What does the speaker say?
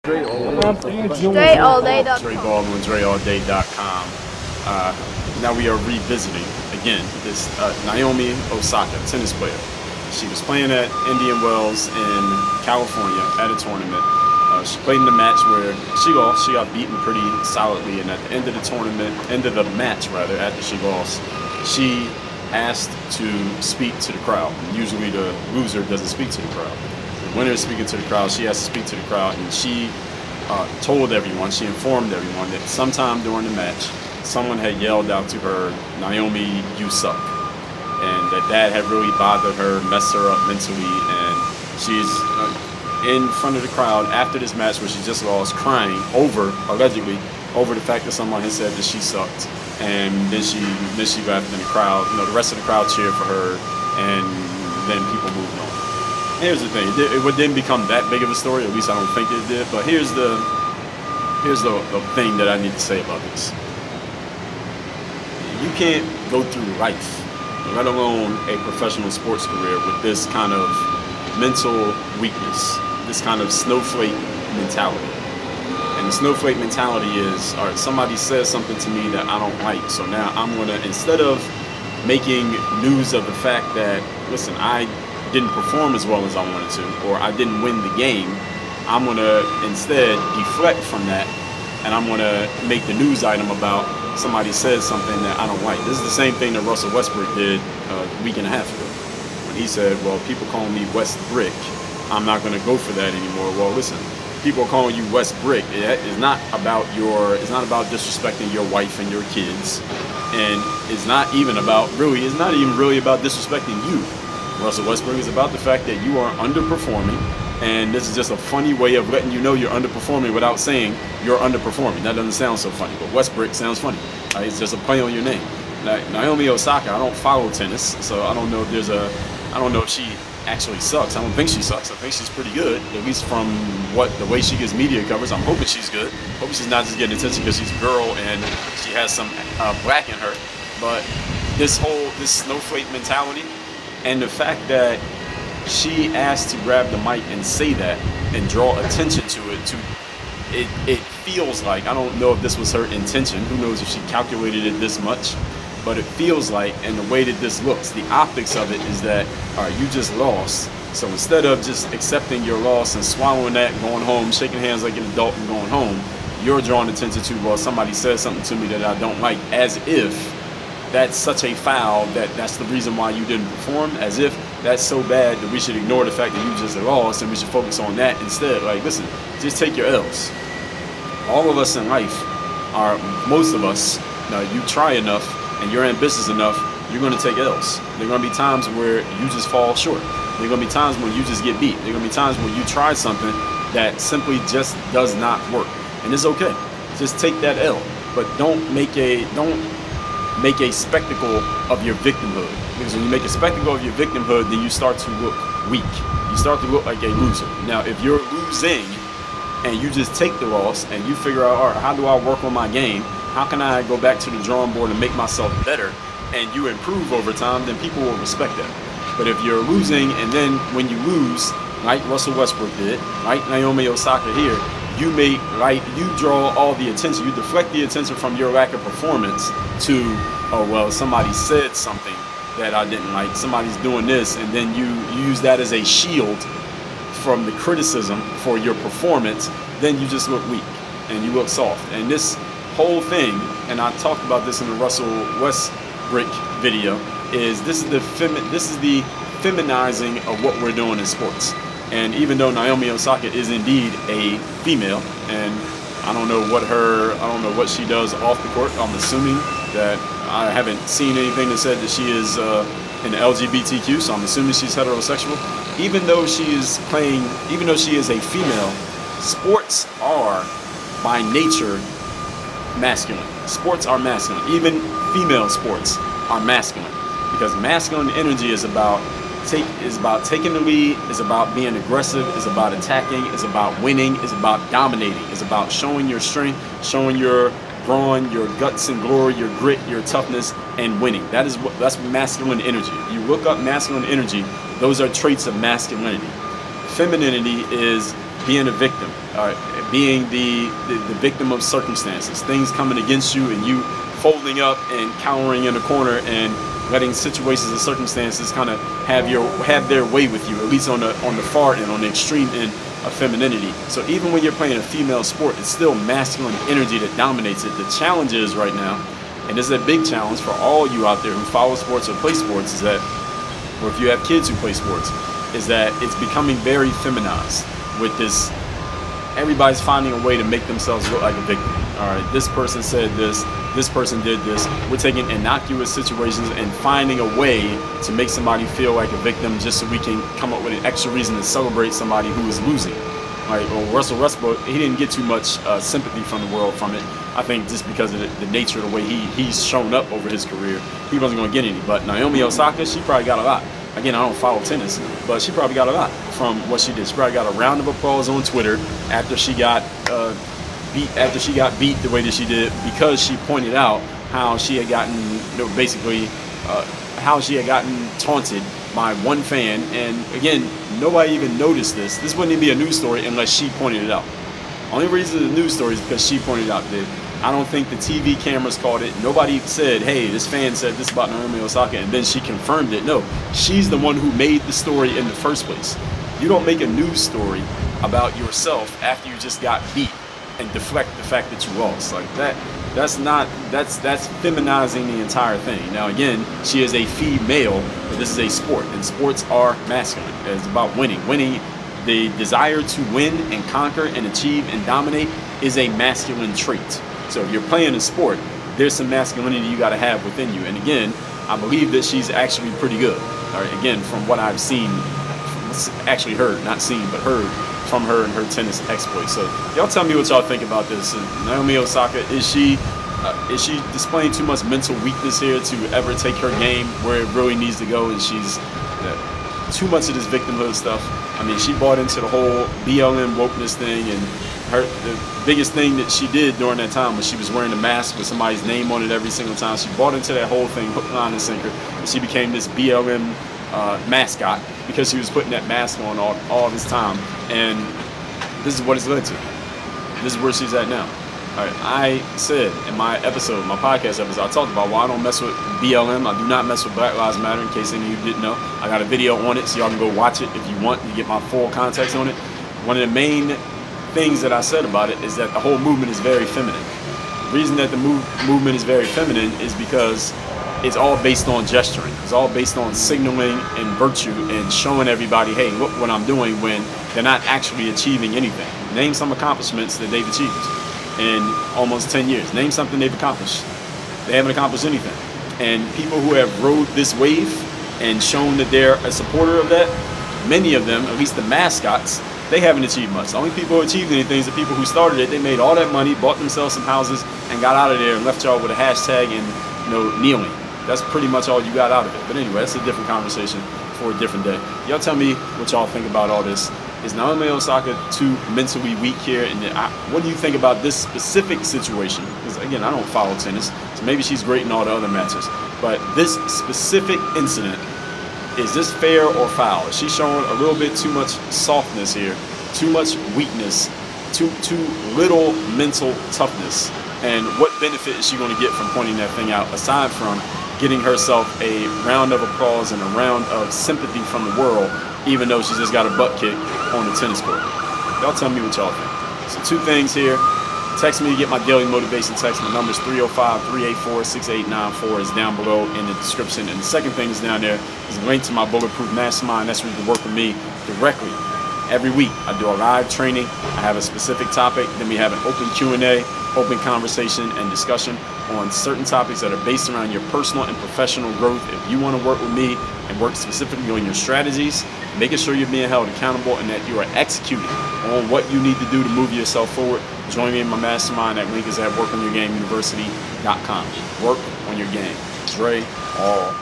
DreAllDay.com. Dre Baldwin, DreAllDay.com. Now we are revisiting again this Naomi Osaka, tennis player. She was playing at Indian Wells in California at a tournament. She played in a match where she lost. She got beaten pretty solidly, and at the end of the match, after she lost, she asked to speak to the crowd. Usually the loser doesn't speak to the crowd. The winner is speaking to the crowd. She asked to speak to the crowd, and she told everyone, she informed everyone that sometime during the match, someone had yelled out to her, "Naomi, you suck." And that had really bothered her, messed her up mentally, and she's in front of the crowd after this match where she just lost, crying allegedly over the fact that someone had said that she sucked. And then she left, and the crowd, the rest of the crowd cheered for her, and then people moved on. Here's the thing, it didn't become that big of a story, at least I don't think it did, but here's the thing that I need to say about this. You can't go through life, let alone a professional sports career, with this kind of mental weakness, this kind of snowflake mentality. And the snowflake mentality is, all right, somebody says something to me that I don't like, so now I'm gonna, instead of making news of the fact that, listen, I didn't perform as well as I wanted to, or I didn't win the game, I'm gonna instead deflect from that, and I'm gonna make the news item about somebody says something that I don't like. This is the same thing that Russell Westbrook did a week and a half ago, when he said, well, people call me West Brick, I'm not gonna go for that anymore. Well, listen, people are calling you West Brick. It's not about disrespecting your wife and your kids, and it's not even really about disrespecting you. Russell Westbrook is about the fact that you are underperforming, and this is just a funny way of letting you know you're underperforming without saying you're underperforming. That doesn't sound so funny, but West Brick sounds funny. It's just a play on your name. Naomi Osaka, I don't follow tennis, so I don't know if she actually sucks. I don't think she sucks. I think she's pretty good, at least from the way she gets media coverage. I'm hoping she's good. Hoping she's not just getting attention because she's a girl and she has some black in her. But this snowflake mentality, and the fact that she asked to grab the mic and say that and draw attention to it, it feels like, I don't know if this was her intention. Who knows if she calculated it this much? But it feels like, and the way that this looks, the optics of it is that, all right, you just lost. So instead of just accepting your loss and swallowing that, going home, shaking hands like an adult and going home, you're drawing attention to, well, somebody said something to me that I don't like, as if that's such a foul that's the reason why you didn't perform, as if that's so bad that we should ignore the fact that you just lost and we should focus on that instead. Like, listen, just take your L's. All of us in life most of us, you try enough, and you're ambitious enough, you're going to take L's. There are going to be times where you just fall short. There are going to be times when you just get beat. There are going to be times when you try something that simply just does not work. And it's okay. Just take that L. But don't make a spectacle of your victimhood. Because when you make a spectacle of your victimhood, then you start to look weak. You start to look like a loser. Now, if you're losing and you just take the loss and you figure out, all right, how do I work on my game? How can I go back to the drawing board and make myself better, and you improve over time, then people will respect that. But if you're losing, and then when you lose, like Russell Westbrook did, like Naomi Osaka here, you draw all the attention, you deflect the attention from your lack of performance to, oh, well, somebody said something that I didn't like, somebody's doing this, and then you use that as a shield from the criticism for your performance, then you just look weak and you look soft. And this whole thing, and I talked about this in the Russell Westbrook video, is this is the feminizing of what we're doing in sports. And even though Naomi Osaka is indeed a female, and I don't know what she does off the court. I'm assuming that I haven't seen anything that said that she is in LGBTQ, so I'm assuming she's heterosexual. Even though she is a female, sports are by nature masculine. Sports are masculine. Even female sports are masculine, because masculine energy is about taking the lead, is about being aggressive, is about attacking, is about winning, is about dominating, is about showing your strength, showing your brawn, your guts and glory, your grit, your toughness, and winning. That's masculine energy. If you look up masculine energy, those are traits of masculinity. Femininity is being a victim, being the victim of circumstances, things coming against you, and you folding up and cowering in a corner and letting situations and circumstances kind of have their way with you, at least on the far end, on the extreme end of femininity. So even when you're playing a female sport, it's still masculine energy that dominates it. The challenge is right now, and this is a big challenge for all you out there who follow sports or play sports, is that, or if you have kids who play sports, is that it's becoming very feminized with this. Everybody's finding a way to make themselves look like a victim. All right, this person said this person did this. We're taking innocuous situations and finding a way to make somebody feel like a victim just so we can come up with an extra reason to celebrate somebody who is losing. Right? Well, Russell Westbrook, he didn't get too much sympathy from the world from it. I think just because of the nature of the way he's shown up over his career, he wasn't going to get any. But Naomi Osaka, she probably got a lot. Again, I don't follow tennis, but she probably got a lot from what she did. She probably got a round of applause on Twitter after she got beat the way that she did, because she pointed out how she had gotten, how she had gotten taunted by one fan. And again, nobody even noticed this. This wouldn't even be a news story unless she pointed it out. Only reason it's a news story is because she pointed it out. I don't think the TV cameras caught it. Nobody said, hey, this fan said this about Naomi Osaka, and then she confirmed it. No, she's the one who made the story in the first place. You don't make a news story about yourself after you just got beat and deflect the fact that you lost. Like that's feminizing the entire thing. Now again, she is a female, but this is a sport, and sports are masculine. It's about winning. The desire to win and conquer and achieve and dominate is a masculine trait. So if you're playing a sport, there's some masculinity you got to have within you. And again, I believe that she's actually pretty good. All right, again, from what I've seen, actually heard, not seen, but heard from her and her tennis exploits. So y'all tell me what y'all think about this. Naomi Osaka, is she displaying too much mental weakness here to ever take her game where it really needs to go? And she's too much of this victimhood stuff. I mean, she bought into the whole BLM wokeness thing, and the biggest thing that she did during that time was she was wearing a mask with somebody's name on it every single time. She bought into that whole thing, hook, line, and sinker, and she became this BLM mascot because she was putting that mask on all this time. And this is what it's led to. This is where she's at now. All right, I said in my podcast episode, I talked about why I don't mess with BLM. I do not mess with Black Lives Matter, in case any of you didn't know. I got a video on it, so y'all can go watch it if you want to get my full context on it. One of the main things that I said about it is that the whole movement is very feminine. The reason that the movement is very feminine is because it's all based on gesturing. It's all based on signaling and virtue and showing everybody, hey, look what I'm doing, when they're not actually achieving anything. Name some accomplishments that they've achieved in almost 10 years. Name something they've accomplished. They haven't accomplished anything. And people who have rode this wave and shown that they're a supporter of that, many of them, at least the mascots, they haven't achieved much. The only people who achieved anything is the people who started it. They made all that money, bought themselves some houses, and got out of there and left y'all with a hashtag and kneeling. That's pretty much all you got out of it. But anyway, that's a different conversation for a different day. Y'all tell me what y'all think about all this. Is Naomi Osaka too mentally weak here? And what do you think about this specific situation? Because again, I don't follow tennis, so maybe she's great in all the other matches. But this specific incident, is this fair or foul? Is she showing a little bit too much softness here, too much weakness, too little mental toughness? And what benefit is she going to get from pointing that thing out, aside from getting herself a round of applause and a round of sympathy from the world, even though she just got a butt kick on the tennis court? Y'all tell me what y'all think. So 2 things here. Text me to get my daily motivation text. My number is 305-384-6894. It's down below in the description. And the second thing is down there is a link to my Bulletproof Mastermind. That's where you can work with me directly. Every week I do a live training. I have a specific topic. Then we have an open Q&A, open conversation and discussion on certain topics that are based around your personal and professional growth. If you want to work with me and work specifically on your strategies, making sure you're being held accountable and that you are executing on what you need to do to move yourself forward, join me in my mastermind. That link is at workonyourgameuniversity.com. Work on your game. Dre, all